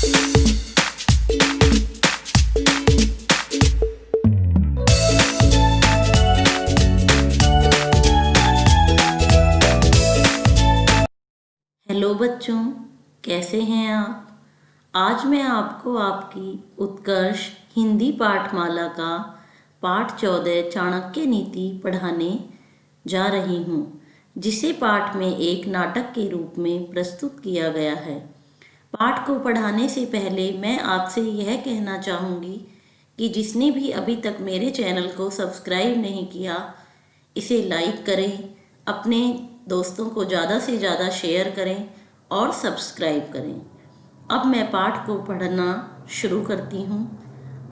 Hello बच्चों, कैसे हैं आप। आज मैं आपको आपकी उत्कर्ष हिंदी पाठमाला का पाठ 14 चाणक्य नीति पढ़ाने जा रही हूँ, जिसे पाठ में एक नाटक के रूप में प्रस्तुत किया गया है। पाठ को पढ़ाने से पहले मैं आपसे यह कहना चाहूँगी कि जिसने भी अभी तक मेरे चैनल को सब्सक्राइब नहीं किया, इसे लाइक करें, अपने दोस्तों को ज़्यादा से ज़्यादा शेयर करें और सब्सक्राइब करें। अब मैं पाठ को पढ़ना शुरू करती हूँ।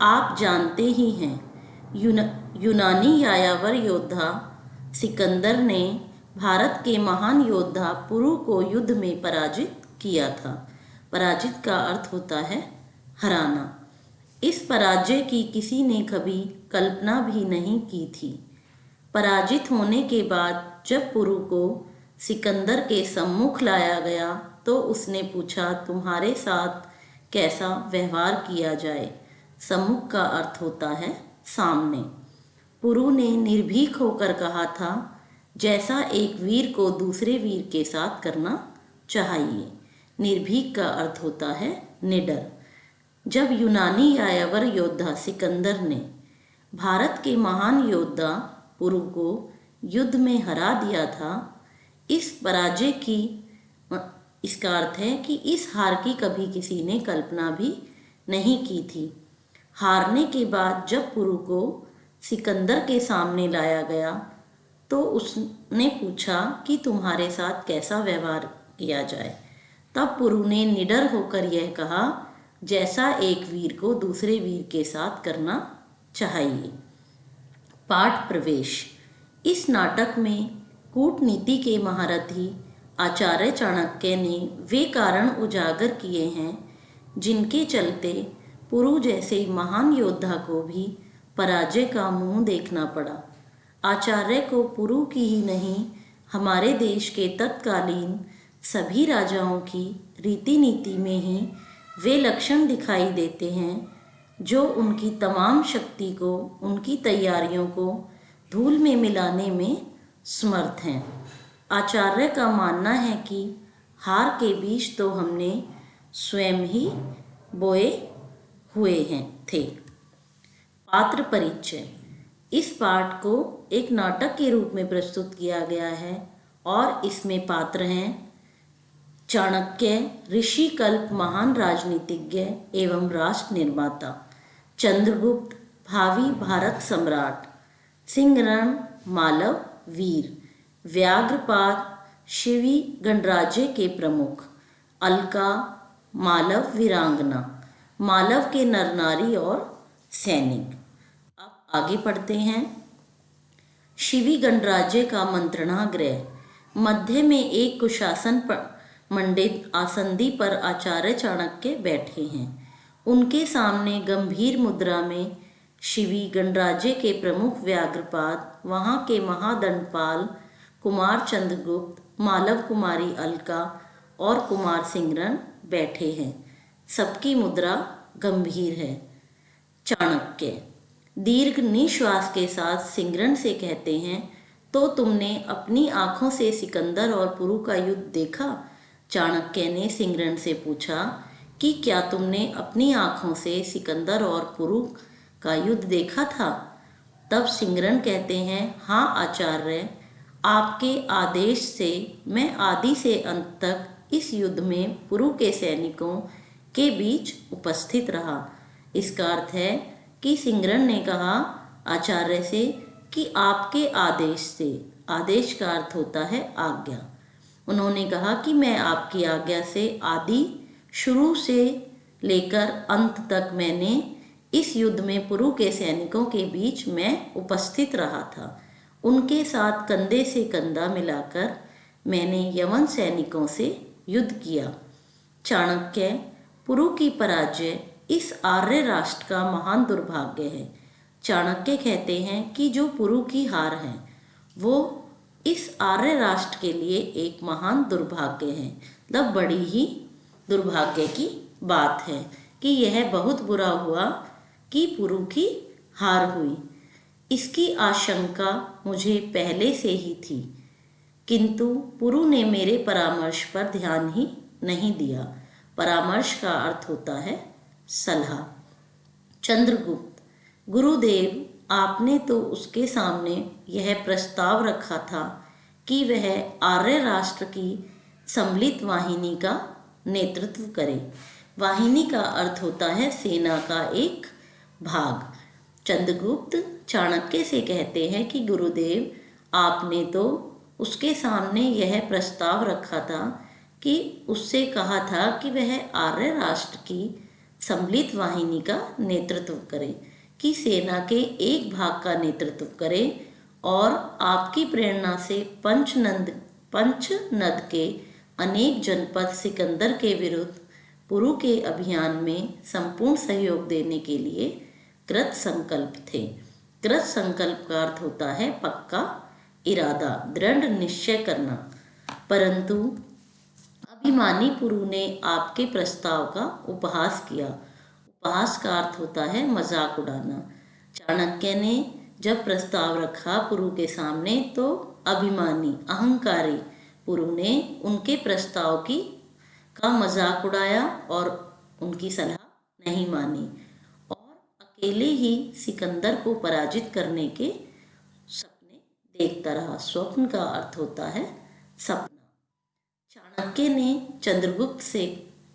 आप जानते ही हैं, यूनानी यायावर योद्धा सिकंदर ने भारत के महान योद्धा पुरु को युद्ध में पराजित किया था। पराजित का अर्थ होता है हराना। इस पराजय की किसी ने कभी कल्पना भी नहीं की थी। पराजित होने के बाद जब पुरु को सिकंदर के सम्मुख लाया गया तो उसने पूछा, तुम्हारे साथ कैसा व्यवहार किया जाए। सम्मुख का अर्थ होता है सामने। पुरु ने निर्भीक होकर कहा था, जैसा एक वीर को दूसरे वीर के साथ करना चाहिए। निर्भीक का अर्थ होता है निडर। जब यूनानी यायावर योद्धा सिकंदर ने भारत के महान योद्धा पुरु को युद्ध में हरा दिया था, इस पराजय की इसका अर्थ है कि इस हार की कभी किसी ने कल्पना भी नहीं की थी। हारने के बाद जब पुरु को सिकंदर के सामने लाया गया तो उसने पूछा कि तुम्हारे साथ कैसा व्यवहार किया जाए। तब पुरु ने निडर होकर यह कहा, जैसा एक वीर को दूसरे वीर के साथ करना चाहिए। पाठ प्रवेश। इस नाटक में कूटनीति के महारथी आचार्य चाणक्य ने वे कारण उजागर किए हैं जिनके चलते पुरु जैसे महान योद्धा को भी पराजय का मुंह देखना पड़ा। आचार्य को पुरु की ही नहीं, हमारे देश के तत्कालीन सभी राजाओं की रीति नीति में ही वे लक्षण दिखाई देते हैं जो उनकी तमाम शक्ति को, उनकी तैयारियों को धूल में मिलाने में समर्थ हैं। आचार्य का मानना है कि हार के बीज तो हमने स्वयं ही बोए हुए थे। पात्र परिचय। इस पाठ को एक नाटक के रूप में प्रस्तुत किया गया है और इसमें पात्र हैं चाणक्य, ऋषि कल्प महान राजनीतिज्ञ एवं राष्ट्र निर्माता, चंद्रगुप्त भावी भारत सम्राट, सिंहरण मालव वीर, व्याघ्रपाद शिवी गणराज्य के प्रमुख, अलका मालव वीरांगना, मालव के नर नारी और सैनिक। अब आगे पढ़ते हैं। शिवी गणराज्य का मंत्रणागृह। मध्य में एक कुशासन मंडित आसंदी पर आचार्य चाणक्य बैठे हैं। उनके सामने गंभीर मुद्रा में शिवी गणराज्य के प्रमुख व्याघ्रपाद, वहाँ के महादंडपाल कुमार चंद्रगुप्त, मालव कुमारी अलका और कुमार सिंहरण बैठे हैं। सबकी मुद्रा गंभीर है। चाणक्य दीर्घ निश्वास के साथ सिंहरण से कहते हैं, तो तुमने अपनी आंखों से सिकंदर और पुरु का युद्ध देखा। चाणक्य ने सिंहरण से पूछा कि क्या तुमने अपनी आंखों से सिकंदर और पुरु का युद्ध देखा था। तब सिंहरण कहते हैं, हाँ आचार्य, आपके आदेश से मैं आदि से अंत तक इस युद्ध में पुरु के सैनिकों के बीच उपस्थित रहा। इसका अर्थ है कि सिंहरण ने कहा आचार्य से कि आपके आदेश से, आदेश का अर्थ होता है आज्ञा। उन्होंने कहा कि मैं आपकी आज्ञा से आदि शुरू से लेकर अंत तक मैंने इस युद्ध में पुरु के सैनिकों के बीच मैं उपस्थित रहा था। उनके साथ कंधे से कंधा मिलाकर मैंने यवन सैनिकों से युद्ध किया। चाणक्य पुरु की पराजय इस आर्य राष्ट्र का महान दुर्भाग्य है। चाणक्य कहते हैं कि जो पुरु की हार है वो इस आर्य राष्ट्र के लिए एक महान दुर्भाग्य है, मतलब बड़ी ही दुर्भाग्य की बात है कि यह बहुत बुरा हुआ कि पुरु की हार हुई। इसकी आशंका मुझे पहले से ही थी, किंतु पुरु ने मेरे परामर्श पर ध्यान ही नहीं दिया। परामर्श का अर्थ होता है सलाह। चंद्रगुप्त, गुरुदेव, आपने तो उसके सामने यह प्रस्ताव रखा था कि वह आर्य राष्ट्र की सम्मिलित वाहिनी का नेतृत्व करे। वाहिनी का अर्थ होता है सेना का एक भाग। चंद्रगुप्त चाणक्य से कहते हैं कि गुरुदेव, आपने तो उसके सामने यह प्रस्ताव रखा था कि उससे कहा था कि वह आर्य राष्ट्र की सम्मिलित वाहिनी का नेतृत्व करे, कि सेना के एक भाग का नेतृत्व करे और आपकी प्रेरणा से पंचनद के अनेक जनपद सिकंदर के विरुद्ध पुरु के अभियान में संपूर्ण सहयोग देने के लिए कृत संकल्प थे। कृत संकल्प का अर्थ होता है पक्का इरादा, दृढ़ निश्चय करना। परंतु अभिमानी पुरु ने आपके प्रस्ताव का उपहास किया। उपहास का अर्थ होता है मजाक उड़ाना। चाणक्य ने जब प्रस्ताव रखा पुरु के सामने, तो अभिमानी अहंकारी पुरु ने उनके प्रस्ताव का मजाक उड़ाया और उनकी सलाह नहीं मानी और अकेले ही सिकंदर को पराजित करने के सपने देखता रहा। स्वप्न का अर्थ होता है सपना। चाणक्य ने चंद्रगुप्त से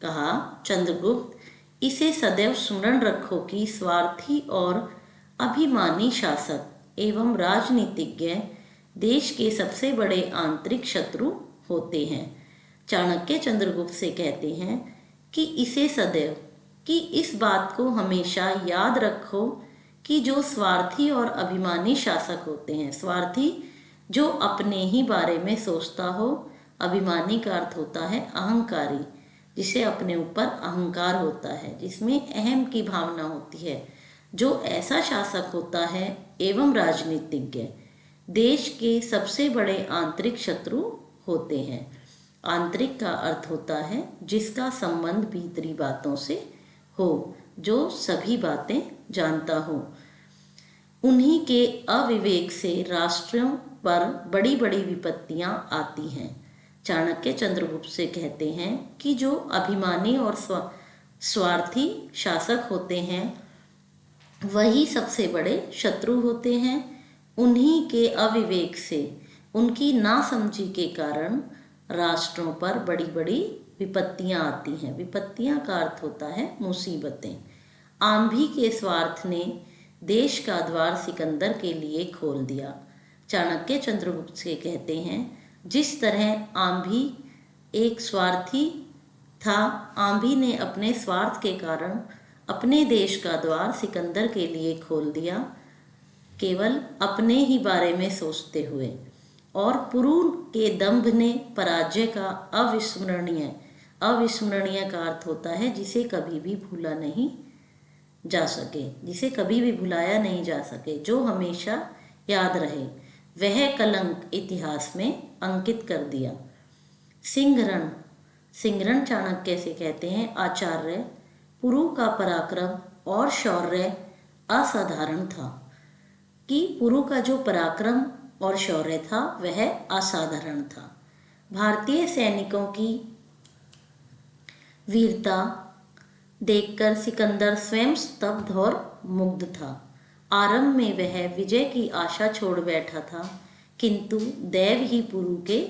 कहा, चंद्रगुप्त, इसे सदैव स्मरण रखो कि स्वार्थी और अभिमानी शासक एवं राजनीतिज्ञ देश के सबसे बड़े आंतरिक शत्रु होते हैं। चाणक्य चंद्रगुप्त से कहते हैं कि इसे सदैव, कि इस बात को हमेशा याद रखो कि जो स्वार्थी और अभिमानी शासक होते हैं, स्वार्थी जो अपने ही बारे में सोचता हो, अभिमानी का अर्थ होता है अहंकारी, जिसे अपने ऊपर अहंकार होता है, जिसमें अहम की भावना होती है, जो ऐसा शासक होता है एवं राजनीतिज्ञ देश के सबसे बड़े आंतरिक शत्रु होते हैं। आंतरिक का अर्थ होता है जिसका संबंध भीतरी बातों से हो, जो सभी बातें जानता हो। उन्हीं के अविवेक से राष्ट्रों पर बड़ी बड़ी विपत्तियां आती हैं। चाणक्य चंद्रगुप्त से कहते हैं कि जो अभिमानी और स्वार्थी शासक होते हैं वही सबसे बड़े शत्रु होते हैं। उन्हीं के अविवेक से, उनकी नासमझी के कारण राष्ट्रों पर बड़ी बड़ी विपत्तियां आती हैं। विपत्तियां का अर्थ होता है मुसीबतें। आंधी के स्वार्थ ने देश का द्वार सिकंदर के लिए खोल दिया। चाणक्य चंद्रगुप्त से कहते हैं, जिस तरह आंधी एक स्वार्थी था, आंधी ने अपने स्वार्थ के कारण अपने देश का द्वार सिकंदर के लिए खोल दिया, केवल अपने ही बारे में सोचते हुए। और पुरु के दंभ ने पराजय का अविस्मरणीय का अर्थ होता है जिसे कभी भी भूला नहीं जा सके, जिसे कभी भी भुलाया नहीं जा सके, जो हमेशा याद रहे। वह कलंक इतिहास में अंकित कर दिया। सिंहरण चाणक्य से कहते हैं, आचार्य, पुरु का पराक्रम और शौर्य असाधारण था, कि पुरु का जो पराक्रम और शौर्य था वह असाधारण था। भारतीय सैनिकों की वीरता देखकर सिकंदर स्वयं स्तब्ध और मुग्ध था। आरंभ में वह विजय की आशा छोड़ बैठा था, किंतु दैव ही पुरु के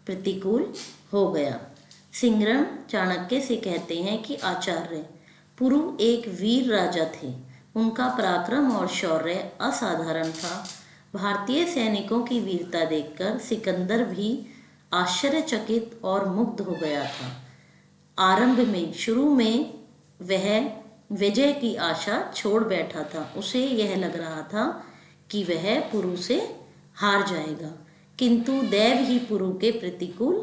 प्रतिकूल हो गया। सिंहरण चाणक्य से कहते हैं कि आचार्य, पुरु एक वीर राजा थे, उनका पराक्रम और शौर्य असाधारण था। भारतीय सैनिकों की वीरता देखकर सिकंदर भी आश्चर्यचकित और मुग्ध हो गया था। आरंभ में, शुरू में वह विजय की आशा छोड़ बैठा था। उसे यह लग रहा था कि वह पुरु से हार जाएगा, किंतु दैव ही पुरु के प्रतिकूल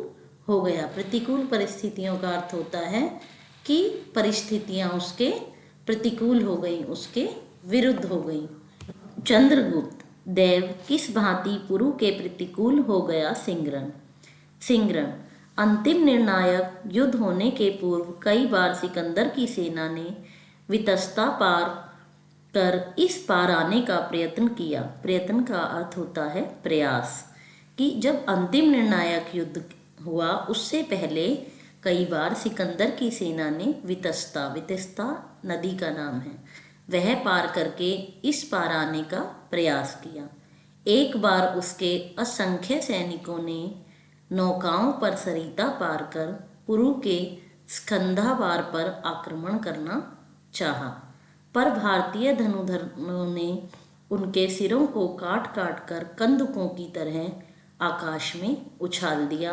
हो गया। प्रतिकूल परिस्थितियों का अर्थ होता है कि परिस्थितियां उसके प्रतिकूल हो गई, उसके विरुद्ध हो गई। चंद्रगुप्त, दैव किस भांति पुरु के प्रतिकूल हो गया। सिंहरण, अंतिम निर्णायक युद्ध होने के पूर्व कई बार सिकंदर की सेना ने वितस्ता पार कर इस पार आने का प्रयत्न किया। प्रयत्न का अर्थ होता है प्रयास। कि जब अंतिम निर्णायक युद्ध हुआ उससे पहले कई बार सिकंदर की सेना ने वितस्ता नदी का नाम है, वह पार करके इस पार आने का प्रयास किया। एक बार उसके असंख्य सैनिकों ने नौकाओं पर सरिता पार कर पुरु के स्कंधावार पर आक्रमण करना चाहा, पर भारतीय धनुर्धरों ने उनके सिरों को काट काट कर कंदुकों की तरह आकाश में उछाल दिया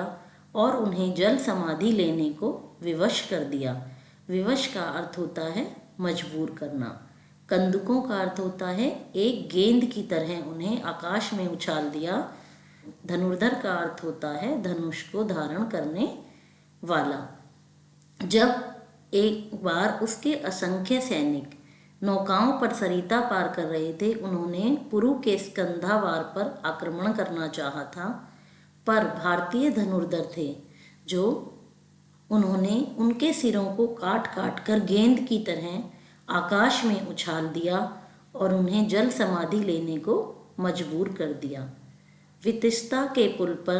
और उन्हें जल समाधि लेने को विवश कर दिया। विवश का अर्थ होता है मजबूर करना। कंदुकों का अर्थ होता है एक गेंद की तरह उन्हें आकाश में उछाल दिया। धनुर्धर का अर्थ होता है धनुष को धारण करने वाला। जब एक बार उसके असंख्य सैनिक नौकाओं पर सरिता पार कर रहे थे, उन्होंने पुरु के स्कंधावार पर आक्रमण करना चाहा था, पर भारतीय धनुर्धर थे जो उन्होंने उनके सिरों को काट काट कर गेंद की तरह आकाश में उछाल दिया और उन्हें जल समाधि लेने को मजबूर कर दिया। वितस्ता के पुल पर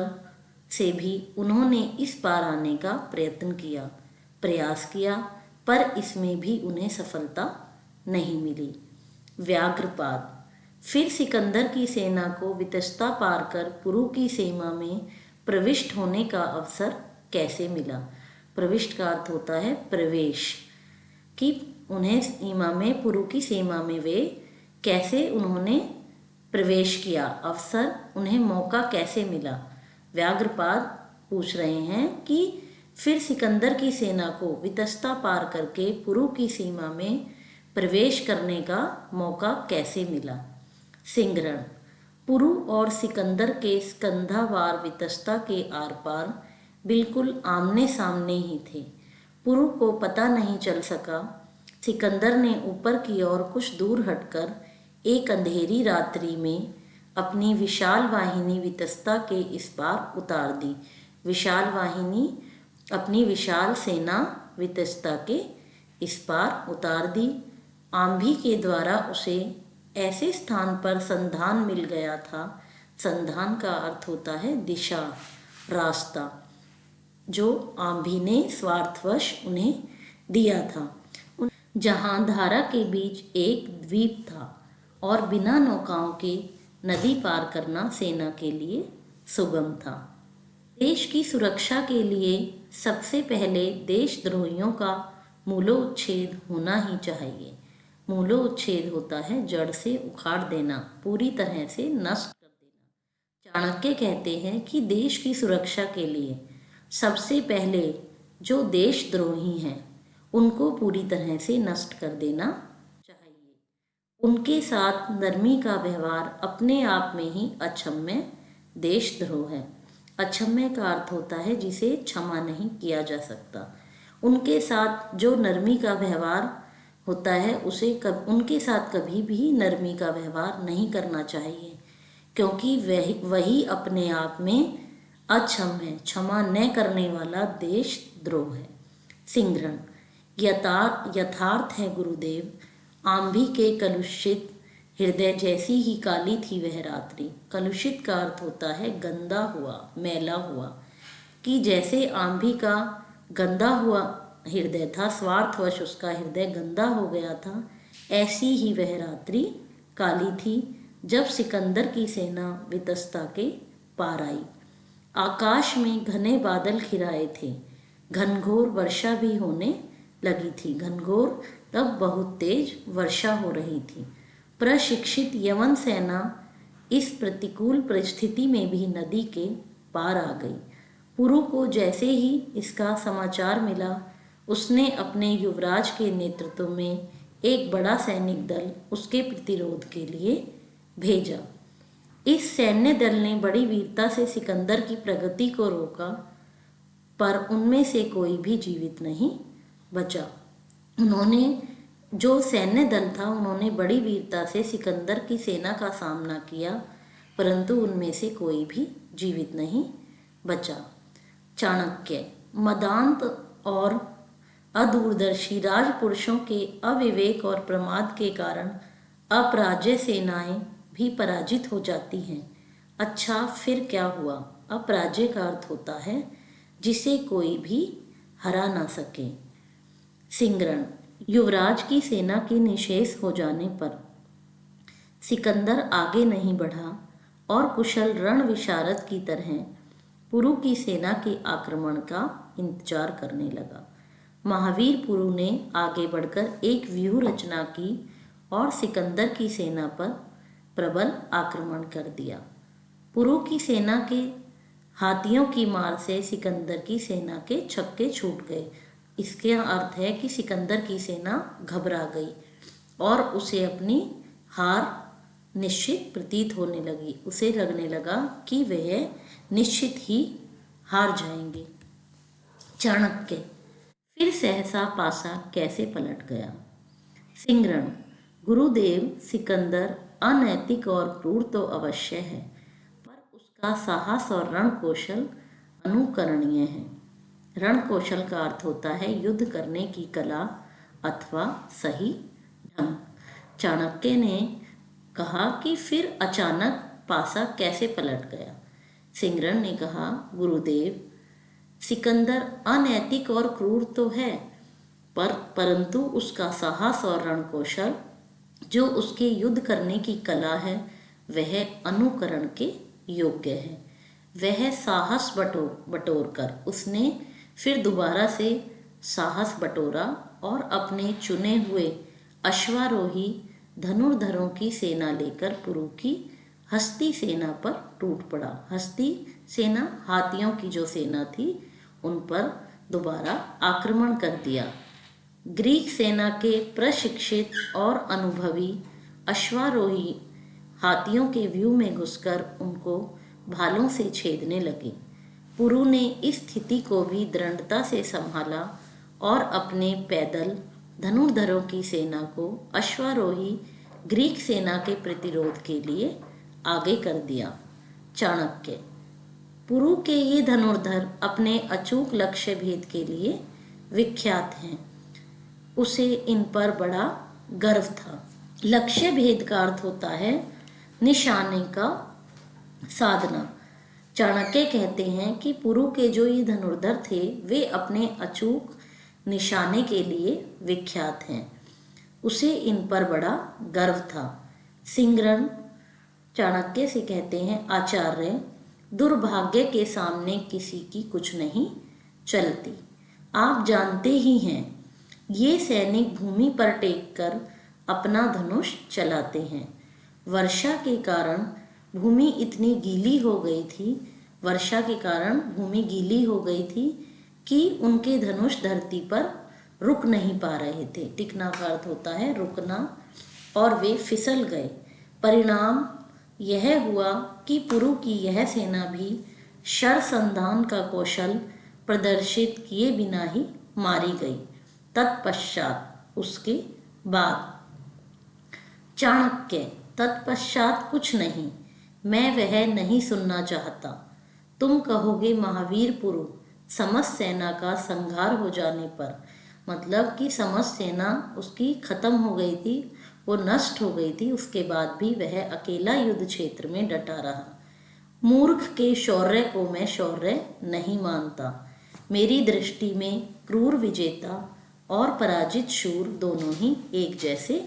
से भी उन्होंने इस पार आने का प्रयास किया, पर इसमें भी उन्हें सफलता नहीं मिली। व्याघ्रपाद। फिर सिकंदर की सेना को वितस्ता पार कर पुरु की सीमा में प्रविष्ट होने का अवसर कैसे मिला? प्रविष्ट का अर्थ होता है प्रवेश। कि उन्हें सीमा में, पुरु की सीमा में वे कैसे उन्होंने प्रवेश किया, अवसर, उन्हें मौका कैसे मिला। व्याघ्रपाद पूछ रहे हैं कि फिर सिकंदर की सेना को वितस्ता पार करके पुरु की सीमा में प्रवेश करने का मौका कैसे मिला। सिंहरण। पुरु और सिकंदर के स्कंधावार वितस्ता के आर पार बिल्कुल आमने सामने ही थे। पुरु को पता नहीं चल सका। सिकंदर ने ऊपर की ओर कुछ दूर हटकर एक अंधेरी रात्रि में अपनी विशाल वाहिनी वितस्ता के इस पार उतार दी। विशाल वाहिनी, अपनी विशाल सेना वितस्ता के इस पार उतार दी। आंधी के द्वारा उसे ऐसे स्थान पर संधान मिल गया था। संधान का अर्थ होता है दिशा, रास्ता, जो आंधी ने स्वार्थवश उन्हें दिया था, जहां धारा के बीच एक द्वीप था और बिना नौकाओं के नदी पार करना सेना के लिए सुगम था। देश की सुरक्षा के लिए सबसे पहले देशद्रोहियों का मूलोच्छेद होना ही चाहिए। मूलोच्छेद होता है जड़ से उखाड़ देना, पूरी तरह से नष्ट कर देना। चाणक्य कहते हैं कि देश की सुरक्षा के लिए सबसे पहले जो देशद्रोही हैं उनको पूरी तरह से नष्ट कर देना चाहिए। उनके साथ नरमी का व्यवहार अपने आप में ही अक्षम्य देशद्रोह है। अक्षम्य का अर्थ होता है जिसे क्षमा नहीं किया जा सकता। उनके साथ जो नरमी का व्यवहार होता है उनके साथ कभी भी नरमी का व्यवहार नहीं करना चाहिए, क्योंकि वही अपने आप में अक्षम्य, क्षमा न करने वाला देशद्रोह है। सिंहरण। यथार्थ है गुरुदेव, आंधी के कलुषित हृदय जैसी ही काली थी वह रात्रि। कलुषित का अर्थ होता है गंदा हुआ, मैला हुआ। कि जैसे आंधी का गंदा हुआ हृदय था, स्वार्थवश उसका हृदय गंदा हो गया था, ऐसी ही वह रात्रि काली थी जब सिकंदर की सेना वितस्ता के पार आई। आकाश में घने बादल घिराए थे, घनघोर वर्षा भी होने लगी थी। घनघोर तब बहुत तेज वर्षा हो रही थी। प्रशिक्षित यवन सेना इस प्रतिकूल परिस्थिति में भी नदी के पार आ गई। पुरु को जैसे ही इसका समाचार मिला, उसने अपने युवराज के नेतृत्व में एक बड़ा सैनिक दल उसके प्रतिरोध के लिए भेजा। इस सैन्य दल ने बड़ी वीरता से सिकंदर की प्रगति को रोका, पर उनमें से कोई भी जीवित नहीं बचा। जो सैन्य दल था, उन्होंने बड़ी वीरता से सिकंदर की सेना का सामना किया, परंतु उनमें से कोई भी जीवित नहीं बचा। चाणक्य मदांत और अदूरदर्शी राजपुरुषों के अविवेक और प्रमाद के कारण अपराजय सेनाएं भी पराजित हो जाती हैं। अच्छा, फिर क्या हुआ? अपराजय का अर्थ होता है जिसे कोई भी हरा ना सके। सिंगरण युवराज की सेना के निशेष हो जाने पर सिकंदर आगे नहीं बढ़ा और कुशल रण विशारद की तरह पुरु की सेना के आक्रमण का इंतजार करने लगा। महावीर पुरु ने आगे बढ़कर एक व्यूह रचना की और सिकंदर की सेना पर प्रबल आक्रमण कर दिया। पुरु की सेना के हाथियों की मार से सिकंदर की सेना के छक्के छूट गए। इसके अर्थ है कि सिकंदर की सेना घबरा गई और उसे अपनी हार निश्चित प्रतीत होने लगी। उसे लगने लगा कि वह निश्चित ही हार जाएंगे। चाणक्य फिर सहसा पासा कैसे पलट गया? सिंगरण गुरुदेव, सिकंदर अनैतिक और क्रूर तो अवश्य है, पर उसका साहस और रण कौशल अनुकरणीय है। रण कौशल का अर्थ होता है युद्ध करने की कला अथवा सही ढंग। चाणक्य ने कहा कि फिर अचानक पासा कैसे पलट गया? सिंगरण ने कहा, गुरुदेव, सिकंदर अनैतिक और क्रूर तो है, परंतु उसका साहस और रण कौशल, जो उसके युद्ध करने की कला है, वह अनुकरण के योग्य है। वह साहस बटोर कर उसने फिर दोबारा से साहस बटोरा और अपने चुने हुए अश्वारोही धनुर्धरों की सेना लेकर पुरु की हस्ती सेना पर टूट पड़ा। हस्ती सेना हाथियों की जो सेना थी उन पर दोबारा आक्रमण कर दिया। ग्रीक सेना के प्रशिक्षित और अनुभवी अश्वारोही हाथियों के व्यूह में घुसकर उनको भालों से छेदने लगे। पुरु ने इस स्थिति को भी दृढ़ता से संभाला और अपने पैदल धनुर्धरों की सेना को अश्वारोही ग्रीक सेना के प्रतिरोध के लिए आगे कर दिया। चाणक्य पुरु के ये धनुर्धर अपने अचूक लक्ष्य भेद के लिए विख्यात हैं। उसे इन पर बड़ा गर्व था। लक्ष्य भेद का अर्थ होता है निशाने का साधना। चाणक्य कहते हैं कि पुरु के जो ये धनुर्धर थे वे अपने अचूक निशाने के लिए विख्यात हैं। उसे इन पर बड़ा गर्व था। सिंगरण चाणक्य से कहते हैं, आचार्य, दुर्भाग्य के सामने किसी की कुछ नहीं चलती। आप जानते ही हैं, ये सैनिक भूमि पर टेक कर अपना धनुष चलाते हैं। वर्षा के कारण भूमि इतनी गीली हो गई थी, वर्षा के कारण भूमि गीली हो गई थी कि उनके धनुष धरती पर रुक नहीं पा रहे थे। टिकना का अर्थ होता है रुकना, और वे फिसल गए। परिणाम यह हुआ कि पुरु की यह सेना भी शरसंधान का कौशल प्रदर्शित किए बिना ही मारी गई। तत्पश्चात उसके बाद चाणक्य, तत्पश्चात कुछ नहीं, मैं वह नहीं सुनना चाहता। तुम कहोगे महावीर पुरु समस्त सेना का संहार हो जाने पर, मतलब कि समस्त सेना उसकी खत्म हो गई थी, वो नष्ट हो गई थी, उसके बाद भी वह अकेला युद्ध क्षेत्र में डटा रहा। मूर्ख के शौर्य को मैं शौर्य नहीं मानता। मेरी दृष्टि में क्रूर विजेता और पराजित शूर दोनों ही एक जैसे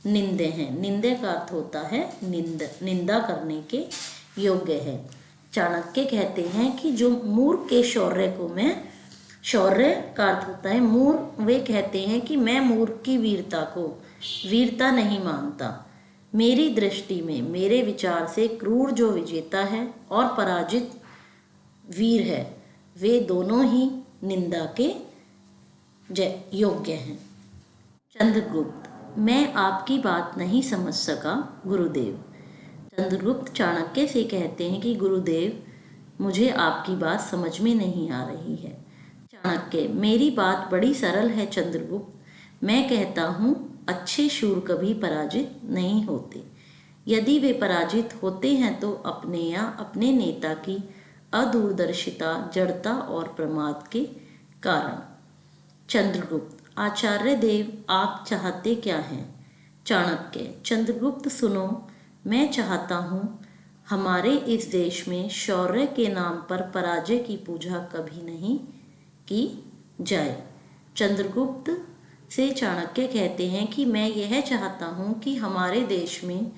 निंदे हैं। निंदे का अर्थ होता है निंदा करने के योग्य है। चाणक्य कहते हैं कि जो मूर्ख के शौर्य को मैं, शौर्य का अर्थ होता है वे कहते हैं कि मैं मूर्ख की वीरता को वीरता नहीं मानता। मेरी दृष्टि में, मेरे विचार से क्रूर जो विजेता है और पराजित वीर है, वे दोनों ही निंदा के योग्य हैं। चंद्रगुप्त, मैं आपकी बात नहीं समझ सका गुरुदेव। चंद्रगुप्त चाणक्य से कहते हैं कि गुरुदेव, मुझे आपकी बात समझ में नहीं आ रही है। चाणक्य, मेरी बात बड़ी सरल है चंद्रगुप्त। मैं कहता हूँ अच्छे शूर कभी पराजित नहीं होते। यदि वे पराजित होते हैं तो अपने या अपने नेता की अदूरदर्शिता, जड़ता और प्रमाद के कारण। चंद्रगुप्त, आचार्य देव आप चाहते क्या हैं? चाणक्य, चंद्रगुप्त सुनो, मैं चाहता हूँ हमारे इस देश में शौर्य के नाम पर पराजय की पूजा कभी नहीं की जाए। चंद्रगुप्त से चाणक्य कहते हैं कि मैं यह चाहता हूँ कि हमारे देश में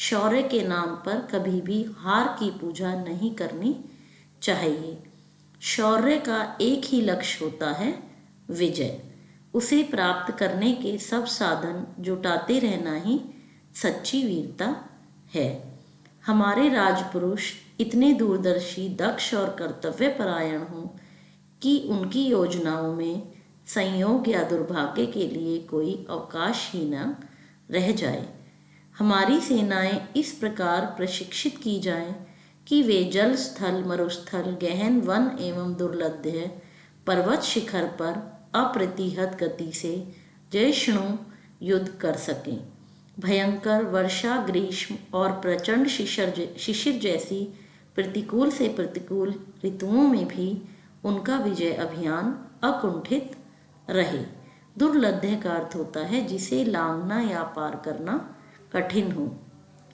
शौर्य के नाम पर कभी भी हार की पूजा नहीं करनी चाहिए। शौर्य का एक ही लक्ष्य होता है, विजय। उसे प्राप्त करने के सब साधन जुटाते रहना ही सच्ची वीरता है। हमारे राजपुरुष इतने दूरदर्शी, दक्ष और कर्तव्यपरायण हों कि उनकी योजनाओं में संयोग या दुर्भाग्य के लिए कोई अवकाश ही न रह जाए। हमारी सेनाएं इस प्रकार प्रशिक्षित की जाएं कि वे जल, स्थल, मरुस्थल, गहन वन एवं दुर्लभ पर्वत शिखर पर अप्रतिहत गति से जयशणु युद्ध कर सकें। भयंकर वर्षा, ग्रीष्म और प्रचंड शिशिर जैसी प्रतिकूल से प्रतिकूल ऋतुओं में भी उनका विजय अभियान अकुंठित रहे। दुर्लभ का अर्थ होता है जिसे लांघना या पार करना कठिन हो।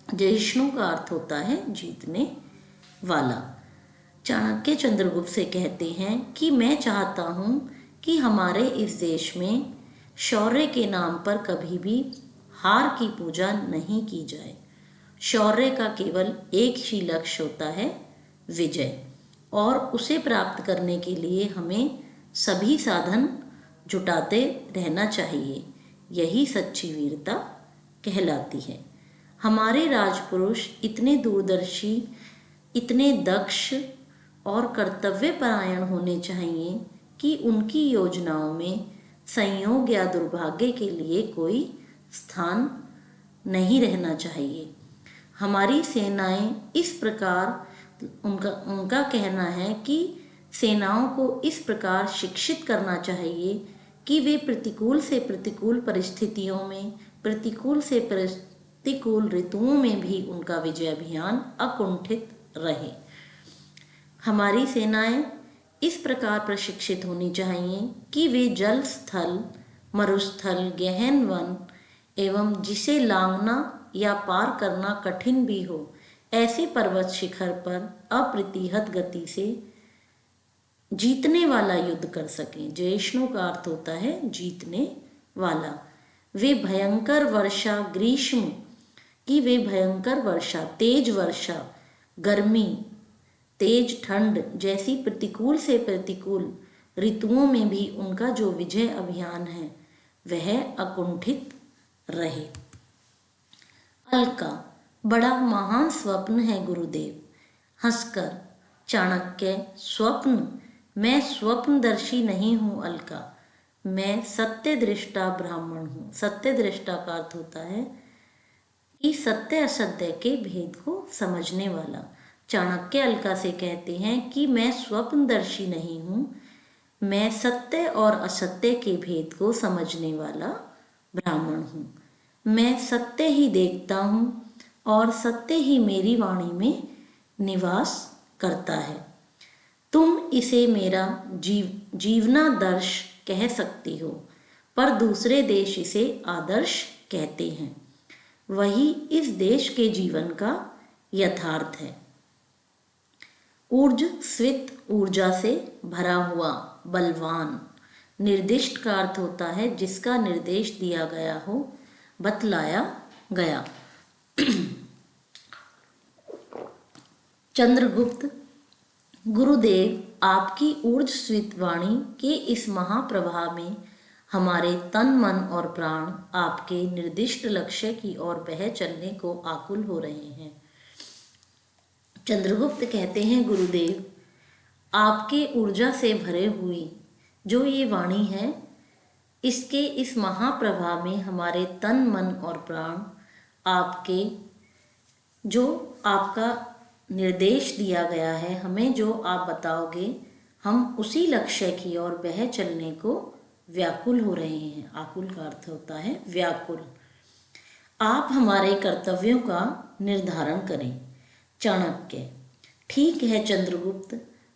जयिष्णु का अर्थ होता है जीतने वाला। चाणक्य चंद्रगुप्त से कहते हैं कि मैं चाहता हूँ कि हमारे इस देश में शौर्य के नाम पर कभी भी हार की पूजा नहीं की जाए। शौर्य का केवल एक ही लक्ष्य होता है, विजय, और उसे प्राप्त करने के लिए हमें सभी साधन जुटाते रहना चाहिए। यही सच्ची वीरता कहलाती है। हमारे राजपुरुष इतने दूरदर्शी, इतने दक्ष और कर्तव्यपरायण होने चाहिए कि उनकी योजनाओं में संयोग या दुर्भाग्य के लिए कोई स्थान नहीं रहना चाहिए। हमारी सेनाएं इस प्रकार उनका कहना है कि सेनाओं को इस प्रकार शिक्षित करना चाहिए कि वे प्रतिकूल से प्रतिकूल परिस्थितियों में, प्रतिकूल से प्रतिकूल ऋतुओं में भी उनका विजय अभियान अकुंठित रहे। हमारी सेनाएं इस प्रकार प्रशिक्षित होनी चाहिए कि वे जल, स्थल, मरुस्थल, गहन वन एवं जिसे लांघना या पार करना कठिन भी हो, ऐसे पर्वत शिखर पर अप्रतिहत गति से जीतने वाला युद्ध कर सकें। जयिष्णु का अर्थ होता है जीतने वाला। वे भयंकर वर्षा, ग्रीष्म की वे भयंकर वर्षा, तेज वर्षा, गर्मी, तेज ठंड जैसी प्रतिकूल से प्रतिकूल ऋतुओं में भी उनका जो विजय अभियान है वह अकुंठित रहे। अलका, बड़ा महान स्वप्न है गुरुदेव। हंसकर चाणक्य, स्वप्न? मैं स्वप्नदर्शी नहीं हूँ अलका, मैं सत्यदृष्टा ब्राह्मण हूँ। सत्यदृष्टा का अर्थ होता है कि सत्य असत्य के भेद को समझने वाला। चाणक्य अलका से कहते हैं कि मैं स्वप्नदर्शी नहीं हूँ, मैं सत्य और असत्य के भेद को समझने वाला ब्राह्मण हूँ। मैं सत्य ही देखता हूँ और सत्य ही मेरी वाणी में निवास करता है। तुम इसे मेरा जीवनादर्श कह सकती हो, पर दूसरे देश इसे आदर्श कहते हैं। वही इस देश के जीवन का यथार्थ है। ऊर्ज स्वित, ऊर्जा से भरा हुआ, बलवान। निर्दिष्ट का अर्थ होता है जिसका निर्देश दिया गया हो, बतलाया गया। चंद्रगुप्त, गुरुदेव आपकी ऊर्जस्वित वाणी के इस महाप्रवाह में हमारे तन, मन और प्राण आपके निर्दिष्ट लक्ष्य की ओर बह चलने को आकुल हो रहे हैं। चंद्रगुप्त कहते हैं गुरुदेव, आपके ऊर्जा से भरे हुई जो ये वाणी है, इसके इस महाप्रवाह में हमारे तन, मन और प्राण आपके जो आपका निर्देश दिया गया है, हमें जो आप बताओगे, हम उसी लक्ष्य की ओर बह चलने को व्याकुल हो रहे हैं। आकुल का अर्थ होता है व्याकुल। आप हमारे कर्तव्यों का निर्धारण करें। चाणक्य, ठीक है चंद्रगुप्त,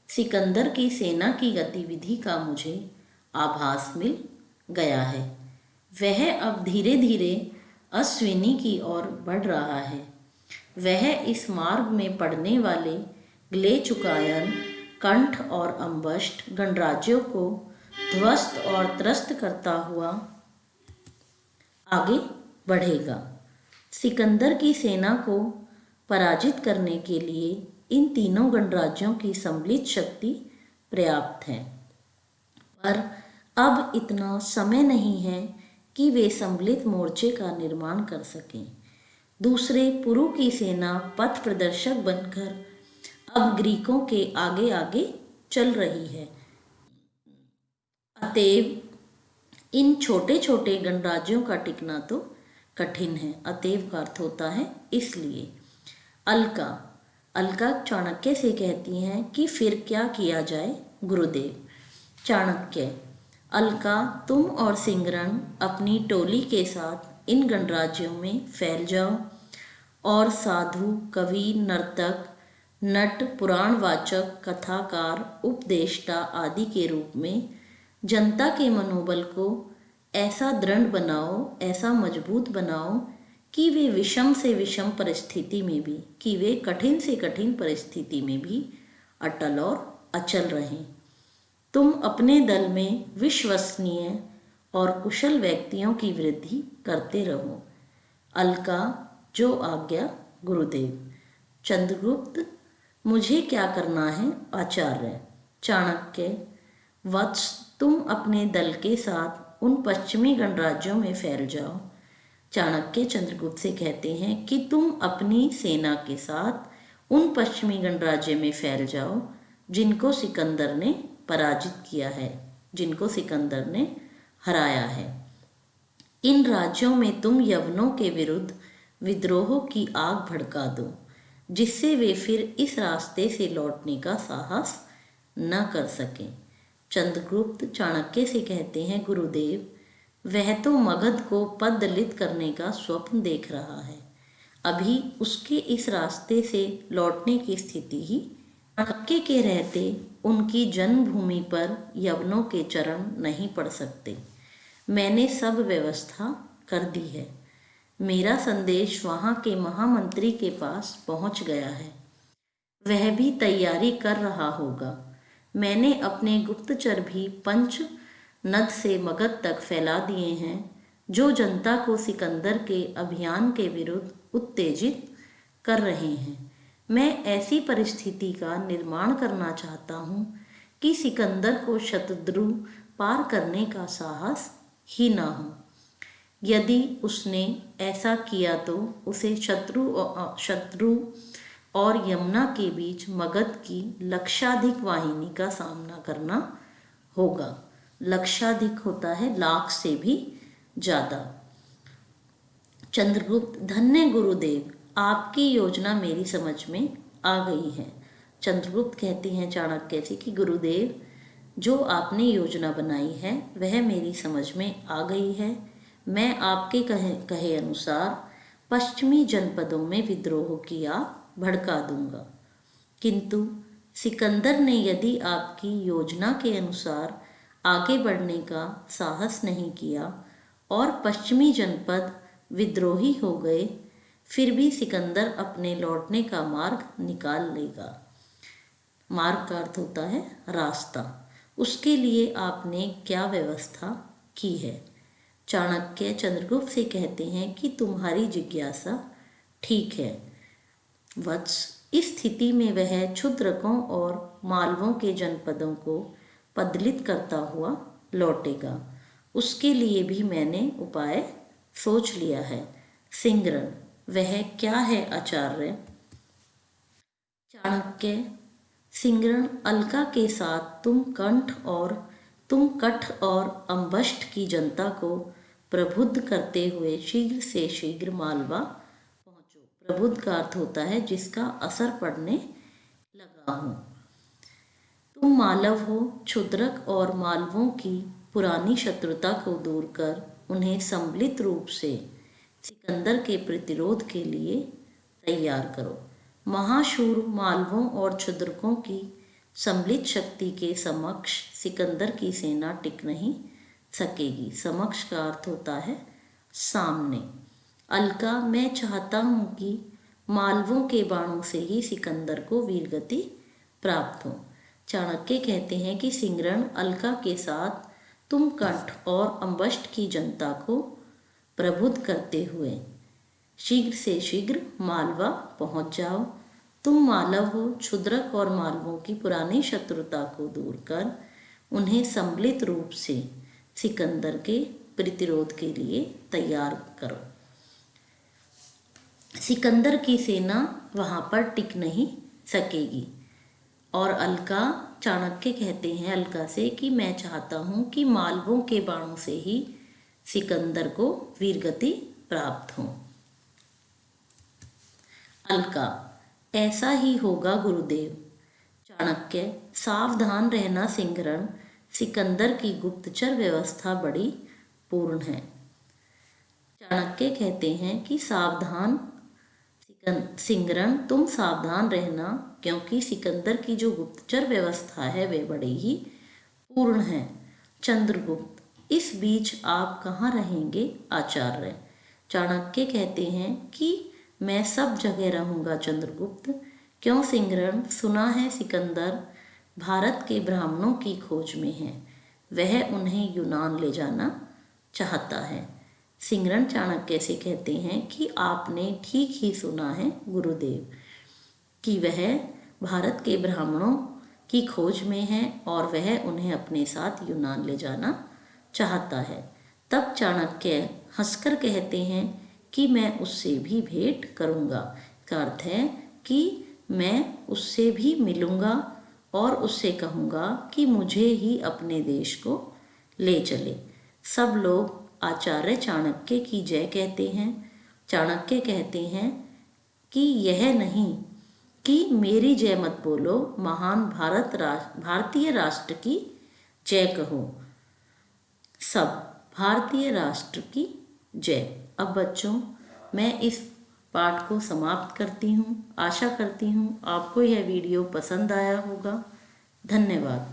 सिकंदर की सेना की गतिविधि का मुझे आभास मिल गया है। वह अब धीरे धीरे अश्विनी की ओर बढ़ रहा है। वह इस मार्ग में पड़ने वाले ग्लेचुकायन, कंठ और अम्बष्ट गणराज्यों को ध्वस्त और त्रस्त करता हुआ आगे बढ़ेगा। सिकंदर की सेना को पराजित करने के लिए इन तीनों गणराज्यों की सम्मिलित शक्ति पर्याप्त है, पर अब इतना समय नहीं है कि वे सम्मिलित मोर्चे का निर्माण कर सकें। दूसरे पुरु की सेना पथ प्रदर्शक बनकर अब ग्रीकों के आगे आगे चल रही है। अतएव इन छोटे छोटे गणराज्यों का टिकना तो कठिन है। अतएव का अर्थ होता है इसलिए। अलका अलका चाणक्य से कहती हैं कि फिर क्या किया जाए गुरुदेव। चाणक्य, अलका, तुम और सिंगरण अपनी टोली के साथ इन गणराज्यों में फैल जाओ और साधु, कवि, नर्तक, नट, पुराणवाचक, कथाकार, उपदेष्टा आदि के रूप में जनता के मनोबल को ऐसा दृढ़ बनाओ, ऐसा मजबूत बनाओ कि वे विषम से विषम परिस्थिति में भी, कि वे कठिन से कठिन परिस्थिति में भी अटल और अचल रहें। तुम अपने दल में विश्वसनीय और कुशल व्यक्तियों की वृद्धि करते रहो। अलका, जो आज्ञा गुरुदेव। चंद्रगुप्त, मुझे क्या करना है आचार्य। चाणक्य, वत्स, तुम अपने दल के साथ उन पश्चिमी गणराज्यों में फैल जाओ। चाणक्य चंद्रगुप्त से कहते हैं कि तुम अपनी सेना के साथ उन पश्चिमी गणराज्य में फैल जाओ जिनको सिकंदर ने पराजित किया है, जिनको सिकंदर ने हराया है। इन राज्यों में तुम यवनों के विरुद्ध विद्रोह की आग भड़का दो, जिससे वे फिर इस रास्ते से लौटने का साहस न कर सकें। चंद्रगुप्त चाणक्य से कहते हैं, गुरुदेव, वह तो मगध को पददलित करने का स्वप्न देख रहा है। अभी उसके इस रास्ते से लौटने की स्थिति ही चाणक्य के रहते उनकी जन्मभूमि पर यवनों के चरण नहीं पड़ सकते। मैंने सब व्यवस्था कर दी है। मेरा संदेश वहाँ के महामंत्री के पास पहुँच गया है। वह भी तैयारी कर रहा होगा। मैंने अपने गुप्तचर भी पंच नद से मगध तक फैला दिए हैं, जो जनता को सिकंदर के अभियान के विरुद्ध उत्तेजित कर रहे हैं। मैं ऐसी परिस्थिति का निर्माण करना चाहता हूँ कि सिकंदर को शतद्रु पार करने का साहस ही ना हो। यदि उसने ऐसा किया तो उसे शत्रु और यमुना के बीच मगध की लक्षाधिक वाहिनी का सामना करना होगा। लक्षाधिक होता है लाख से भी ज़्यादा। चंद्रगुप्त, धन्य गुरुदेव, आपकी योजना मेरी समझ में आ गई है। चंद्रगुप्त कहते हैं चाणक्य से कि गुरुदेव, जो आपने योजना बनाई है वह मेरी समझ में आ गई है। मैं आपके कहे अनुसार पश्चिमी जनपदों में विद्रोह की आग भड़का दूंगा। किंतु सिकंदर ने यदि आपकी योजना के अनुसार आगे बढ़ने का साहस नहीं किया और पश्चिमी जनपद विद्रोही हो गए, फिर भी सिकंदर अपने लौटने का मार्ग निकाल लेगा। मार्ग का अर्थ होता है रास्ता। उसके लिए आपने क्या व्यवस्था की है। चाणक्य चंद्रगुप्त से कहते हैं कि तुम्हारी जिज्ञासा ठीक है वत्स। इस स्थिति में वह क्षुद्रकों और मालवों के जनपदों को पदलित करता हुआ लौटेगा। उसके लिए भी मैंने उपाय सोच लिया है। सिंगरण, वह क्या है आचार्य। चाणक्य, सिंगरण, अलका के साथ तुम कठ और अम्बष्ट की जनता को प्रबुद्ध करते हुए शीघ्र से शीघ्र मालवा पहुंचो। प्रबुद्ध का अर्थ होता है जिसका असर पड़ने लगा हो। तुम मालव हो। क्षुद्रक और मालवों की पुरानी शत्रुता को दूर कर उन्हें सम्मिलित रूप से सिकंदर के प्रतिरोध के लिए तैयार करो। महाशूर मालवों और क्षुद्रकों की सम्मिलित शक्ति के समक्ष सिकंदर की सेना टिक नहीं सकेगी। समक्ष का अर्थ होता है सामने। अलका, मैं चाहता हूँ कि मालवों के बाणों से ही सिकंदर को वीरगति प्राप्त हो। चाणक्य कहते हैं कि सिंगरण अलका के साथ तुम कंठ और अम्बष्ट की जनता को प्रबुद्ध करते हुए शीघ्र से शीघ्र मालवा पहुंच जाओ। तुम मालव हो, क्षुद्रक और मालवों की पुरानी शत्रुता को दूर कर उन्हें सम्मिलित रूप से सिकंदर के प्रतिरोध के लिए तैयार करो। सिकंदर की सेना वहाँ पर टिक नहीं सकेगी। और अलका, चाणक्य कहते हैं अलका से कि मैं चाहता हूँ कि मालवों के बाणों से ही सिकंदर को वीरगति प्राप्त हो। अलका, ऐसा ही होगा गुरुदेव। चाणक्य, सावधान रहना सिंगरण, सिकंदर की गुप्तचर व्यवस्था बड़ी पूर्ण है। चाणक्य कहते हैं कि सावधान सिंगरण, तुम सावधान रहना, क्योंकि सिकंदर की जो गुप्तचर व्यवस्था है वे बड़ी ही पूर्ण है। चंद्रगुप्त, इस बीच आप कहाँ रहेंगे आचार्य? चाणक्य कहते हैं कि मैं सब जगह रहूँगा चंद्रगुप्त। क्यों सिंगरण? सुना है सिकंदर भारत के ब्राह्मणों की खोज में है, वह उन्हें यूनान ले जाना चाहता है। सिंगरण चाणक्य से कहते हैं कि आपने ठीक ही सुना है गुरुदेव कि वह भारत के ब्राह्मणों की खोज में है और वह उन्हें अपने साथ यूनान ले जाना चाहता है। तब चाणक्य हंसकर कहते हैं कि मैं उससे भी भेंट करूँगा। इसका अर्थ है कि मैं उससे भी मिलूँगा और उससे कहूँगा कि मुझे ही अपने देश को ले चले। सब लोग आचार्य चाणक्य की जय कहते हैं। चाणक्य कहते हैं कि यह नहीं कि मेरी जय मत बोलो, महान भारतीय राष्ट्र की जय कहो। सब भारतीय राष्ट्र की जय। अब बच्चों, मैं इस पाठ को समाप्त करती हूँ। आशा करती हूँ आपको यह वीडियो पसंद आया होगा। धन्यवाद।